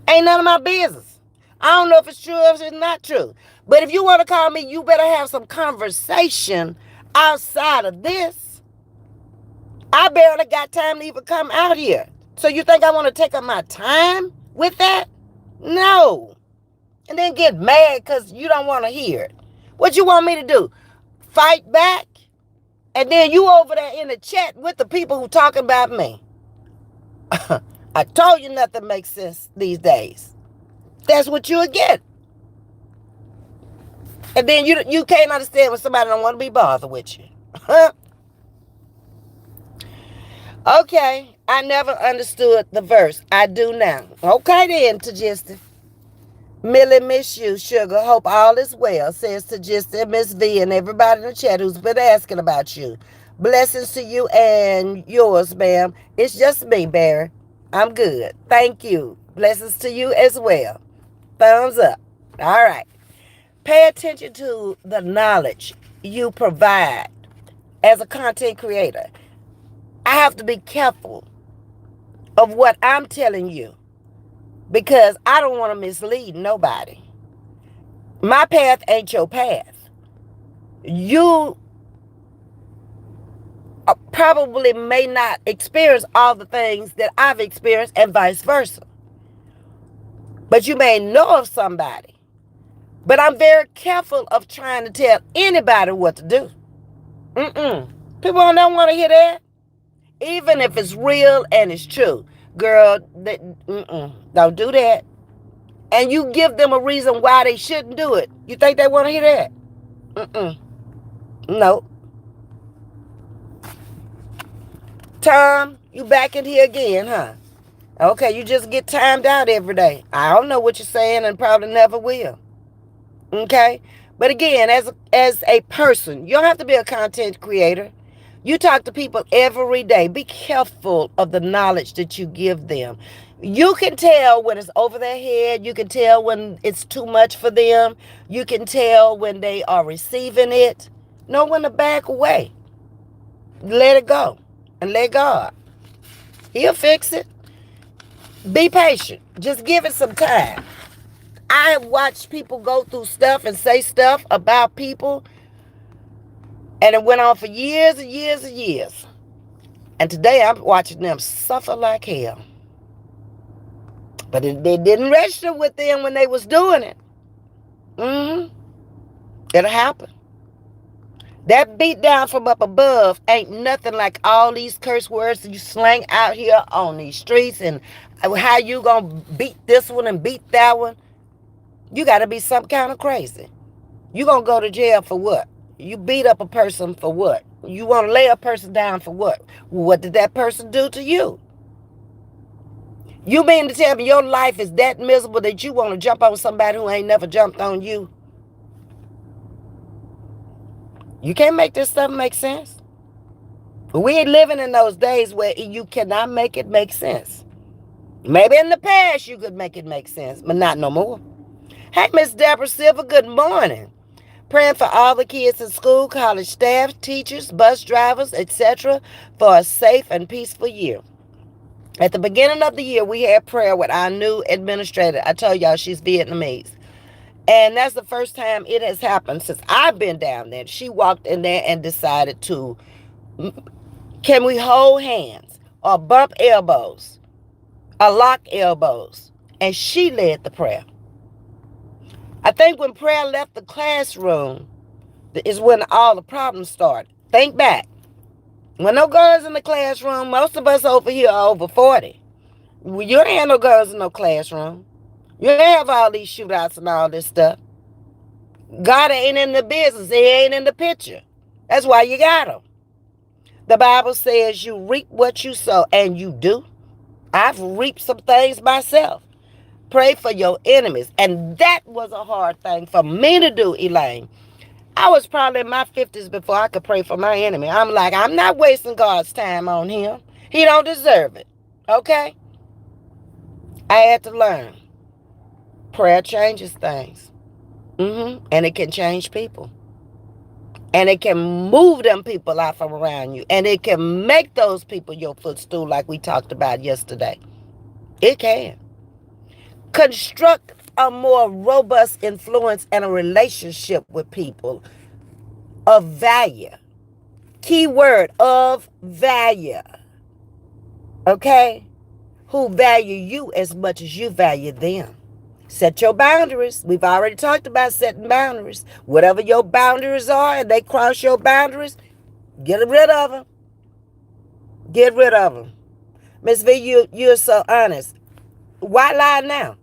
Speaker 1: Ain't none of my business. I don't know if it's true or if it's not true. But if you want to call me, you better have some conversation outside of this. I barely got time to even come out here. So you think I want to take up my time with that? No. And then get mad because you don't want to hear it. What you want me to do? Fight back? And then you over there in the chat with the people who talking about me. I told you nothing makes sense these days. That's what you'll get. And then you can't understand when somebody don't want to be bothered with you. Okay, I never understood the verse. I do now. Okay then, Tagisty. Millie miss you, sugar. Hope all is well, says Tagisty, Ms.V, and everybody in the chat who's been asking about you. Blessings to you and yours, ma'am. It's just me, Barry. I'm good. Thank you. Blessings to you as well. Thumbs up. All right. Pay attention to the knowledge you provide as a content creator. I have to be careful of what I'm telling you because I don't want to mislead nobody. My path ain't your path. You probably may not experience all the things that I've experienced and vice versa. But you may know of somebody. But I'm very careful of trying to tell anybody what to do. People don't want to hear that. Even if it's real and it's true. Girl, don't do that. And you give them a reason why they shouldn't do it. You think they want to hear that? No. Tom, you back in here again, huh? Okay, you just get timed out every day. I don't know what you're saying and probably never will. Okay? But again, as a person, you don't have to be a content creator. You talk to people every day. Be careful of the knowledge that you give them. You can tell when it's over their head. You can tell when it's too much for them. You can tell when they are receiving it. Know when to back away. Let it go. And let God. He'll fix it. Be patient. Just give it some time. I have watched people go through stuff and say stuff about people, and it went on for years and years and years. And today I'm watching them suffer like hell. But they didn't register with them when they was doing it. It'll happen. That beat down from up above ain't nothing like all these curse words that you slang out here on these streets and how you gonna beat this one and beat that one. You got to be some kind of crazy. You going to go to jail for what? You beat up a person for what? You want to lay a person down for what? What did that person do to you? You mean to tell me your life is that miserable that you want to jump on somebody who ain't never jumped on you? You can't make this stuff make sense. We ain't living in those days where you cannot make it make sense. Maybe in the past you could make it make sense, but not no more. Hey, Miss Deborah Silver, good morning. Praying for all the kids in school, college staff, teachers, bus drivers, etc. for a safe and peaceful year. At the beginning of the year, we had prayer with our new administrator. I told y'all she's Vietnamese. And that's the first time it has happened since I've been down there. She walked in there and decided to, can we hold hands or bump elbows or lock elbows? And she led the prayer. I think when prayer left the classroom is when all the problems started. Think back. When no girls in the classroom, most of us over here are over 40. You ain't have no girls in no classroom. You ain't have all these shootouts and all this stuff. God ain't in the business. He ain't in the picture. That's why you got him. The Bible says you reap what you sow, and you do. I've reaped some things myself. Pray for your enemies. And that was a hard thing for me to do, Elaine. I was probably in my 50s before I could pray for my enemy. I'm like, I'm not wasting God's time on him. He don't deserve it. Okay? I had to learn. Prayer changes things. And it can change people. And it can move them people out from around you. And it can make those people your footstool like we talked about yesterday. It can. Construct a more robust influence and a relationship with people of value. Key word, of value. Okay? Who value you as much as you value them. Set your boundaries. We've already talked about setting boundaries. Whatever your boundaries are and they cross your boundaries, get rid of them. Get rid of them. Ms.V, you're so honest. Why lie now?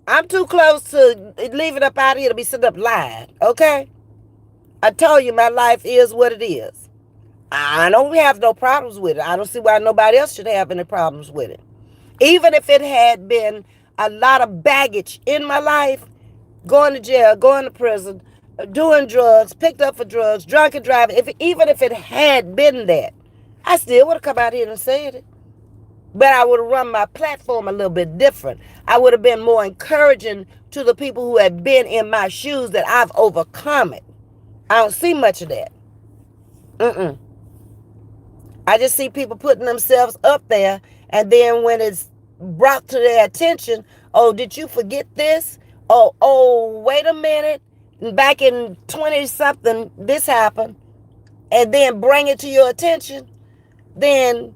Speaker 1: I'm too close to leaving up out here to be sitting up lying, okay? I told you my life is what it is. I don't have no problems with it. I don't see why nobody else should have any problems with it. Even if it had been a lot of baggage in my life, going to jail, going to prison, doing drugs, picked up for drugs, drunk and driving, even if it had been that, I still would have come out here and said it. But I would have run my platform a little bit different. I would have been more encouraging to the people who had been in my shoes that I've overcome it. I don't see much of that. I just see people putting themselves up there, and then when it's brought to their attention, oh, did you forget this? Oh, wait a minute. Back in 20-something, this happened. And then bring it to your attention. Then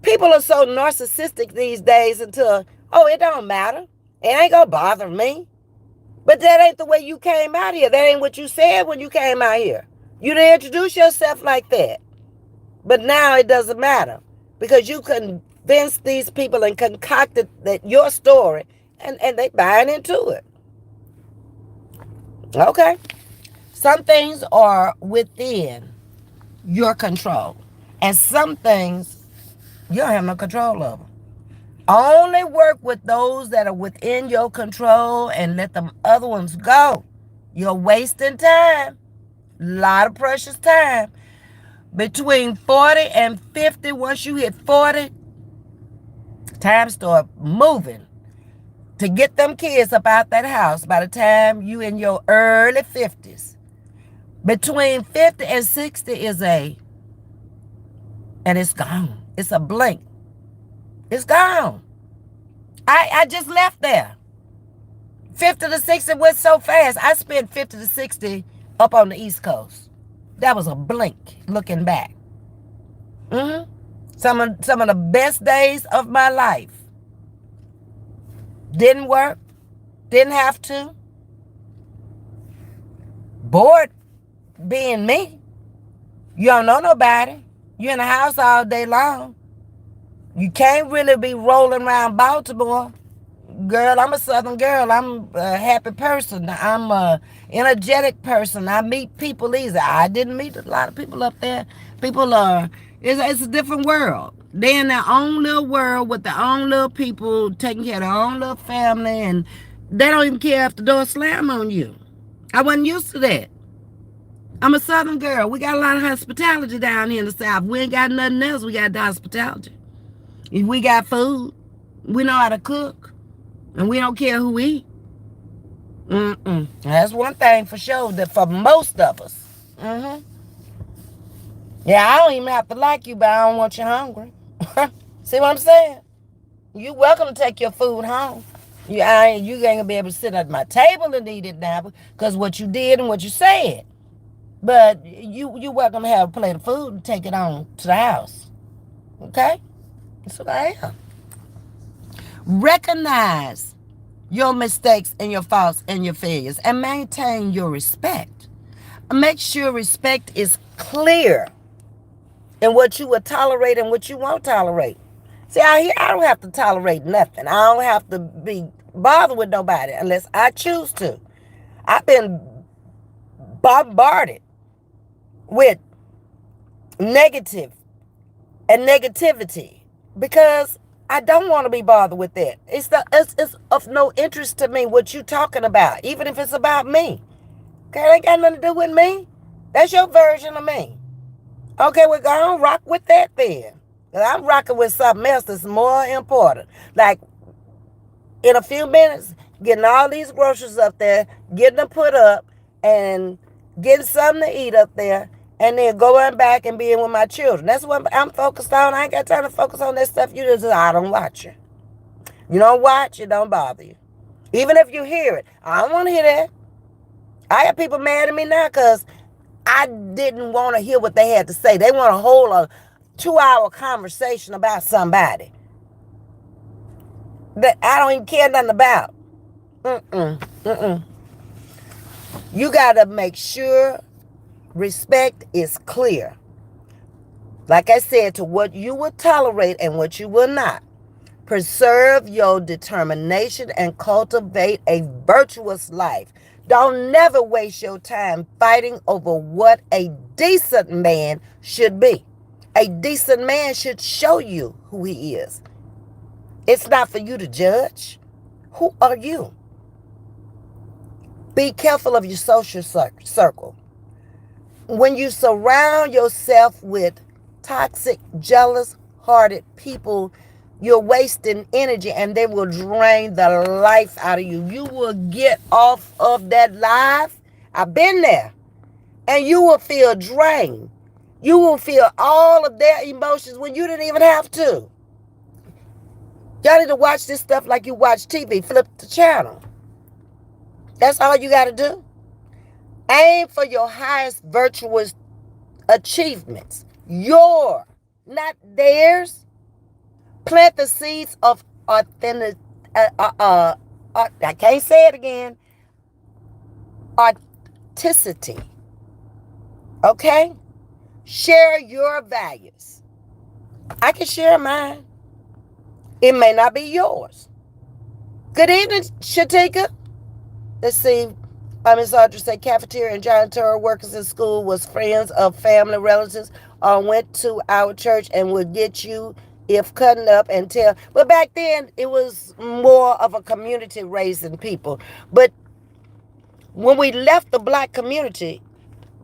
Speaker 1: people are so narcissistic these days until, oh, it don't matter. It ain't gonna bother me. But that ain't the way you came out here. That ain't what you said when you came out here. You didn't introduce yourself like that. But now it doesn't matter because you convinced these people and concocted that your story and they buying into it. Okay. Some things are within your control. And some things you don't have no control over. Only work with those that are within your control and let the other ones go. You're wasting time. A lot of precious time. Between 40 and 50, once you hit 40, time start moving. To get them kids up out that house by the time you in your early 50s. Between 50 and 60 and it's gone. It's a blink. It's gone. I just left there. 50 to 60 went so fast. I spent 50 to 60 up on the East Coast. That was a blink looking back. Some of the best days of my life. Didn't work. Didn't have to. Bored being me. You don't know nobody. You're in the house all day long. You can't really be rolling around Baltimore. Girl, I'm a Southern girl. I'm a happy person. I'm a energetic person. I meet people easy. I didn't meet a lot of people up there. People are, it's a different world. They're in their own little world with their own little people, taking care of their own little family, and they don't even care if the door slam on you. I wasn't used to that. I'm a Southern girl. We got a lot of hospitality down here in the South. We ain't got nothing else. We got the hospitality. We got food. We know how to cook. And we don't care who eat. That's one thing for sure, that for most of us. Yeah, I don't even have to like you, but I don't want you hungry. See what I'm saying? You welcome to take your food home. You ain't gonna be able to sit at my table and eat it now because what you did and what you said. But you welcome to have a plate of food and take it on to the house. Okay? That's what I am. Recognize your mistakes and your faults and your failures and maintain your respect. Make sure respect is clear in what you will tolerate and what you won't tolerate. See, out here, I don't have to tolerate nothing. I don't have to be bothered with nobody unless I choose to. I've been bombarded with negative and negativity because I don't want to be bothered with that. It's of no interest to me what you talking about, even if it's about me. Okay, it ain't got nothing to do with me. That's your version of me. Okay, we're gonna rock with that then. 'Cause I'm rocking with something else that's more important. Like in a few minutes, getting all these groceries up there, getting them put up, and getting something to eat up there, and then going back and being with my children. That's what I'm focused on. I ain't got time to focus on that stuff. You just, I don't watch it. You don't watch, it don't bother you. Even if you hear it, I don't want to hear that. I got people mad at me now because I didn't want to hear what they had to say. They want to hold a 2-hour conversation about somebody that I don't even care nothing about. Mm-mm. You got to make sure respect is clear. Like I said, to what you will tolerate and what you will not. Preserve your determination and cultivate a virtuous life. Don't never waste your time fighting over what a decent man should be. A decent man should show you who he is. It's not for you to judge. Who are you? Be careful of your social circle. When you surround yourself with toxic, jealous-hearted people, you're wasting energy and they will drain the life out of you. You will get off of that life. I've been there. And you will feel drained. You will feel all of their emotions when you didn't even have to. Y'all need to watch this stuff like you watch TV. Flip the channel. That's all you got to do. Aim for your highest virtuous achievements. Your, not theirs. Plant the seeds of authentic. I can't say it again. Authenticity. Okay? Share your values. I can share mine. It may not be yours. Good evening, Shatika. Let's see. Ms. Audrey said cafeteria and janitorial workers in school was friends of family relatives or went to our church and would get you if cutting up and tell. But back then, it was more of a community raising people. But when we left the black community,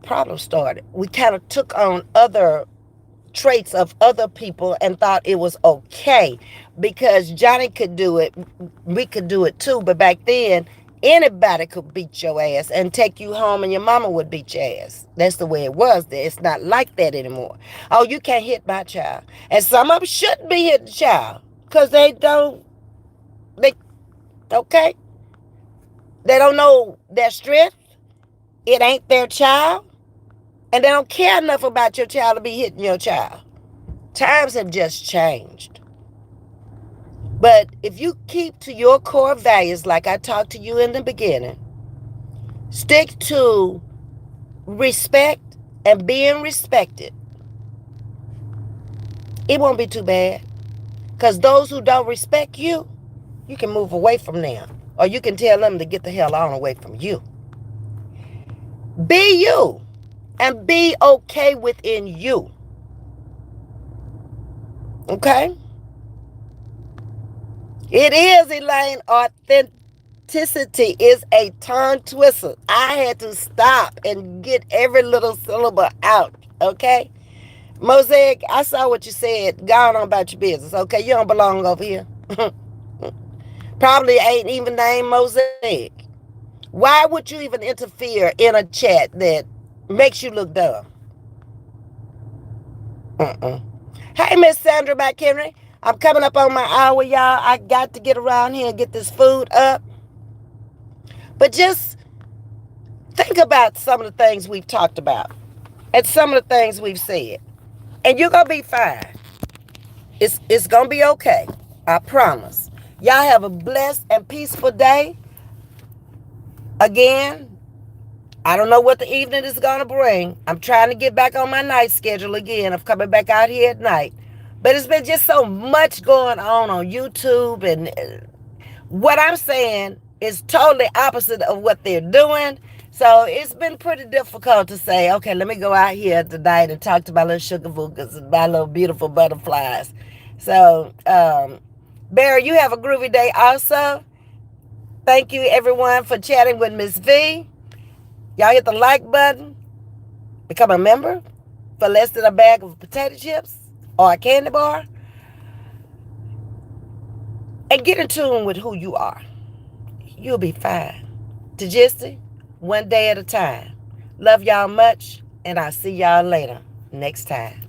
Speaker 1: problems started. We kind of took on other traits of other people and thought it was okay because Johnny could do it, we could do it too. But back then, anybody could beat your ass and take you home and your mama would beat your ass. That's the way it was there. It's not like that anymore. Oh, you can't hit my child. And some of them shouldn't be hitting the child because they, okay? They don't know their strength. It ain't their child. And they don't care enough about your child to be hitting your child. Times have just changed. But if you keep to your core values, like I talked to you in the beginning, stick to respect and being respected, it won't be too bad. Because those who don't respect you, you can move away from them. Or you can tell them to get the hell on away from you. Be you. And be okay within you. Okay? It is, Elaine. Authenticity is a tongue twister. I had to stop and get every little syllable out. Okay? Mosaic, I saw what you said. Go on about your business. Okay? You don't belong over here. Probably ain't even named Mosaic. Why would you even interfere in a chat that makes you look dumb? Hey, Miss Sandra McHenry. I'm coming up on my hour, y'all. I got to get around here and get this food up. But just think about some of the things we've talked about and some of the things we've said. And you're going to be fine. It's going to be okay. I promise. Y'all have a blessed and peaceful day. Again, I don't know what the evening is going to bring. I'm trying to get back on my night schedule again of coming back out here at night. But it's been just so much going on YouTube. And what I'm saying is totally opposite of what they're doing. So it's been pretty difficult to say, okay, let me go out here tonight and talk to my little sugar boogas and my little beautiful butterflies. So Barry, you have a groovy day also. Thank you, everyone, for chatting with Ms. V. Y'all hit the like button. Become a member for less than a bag of potato chips or a candy bar. And get in tune with who you are. You'll be fine. Tajisti, one day at a time. Love y'all much, and I'll see y'all later next time.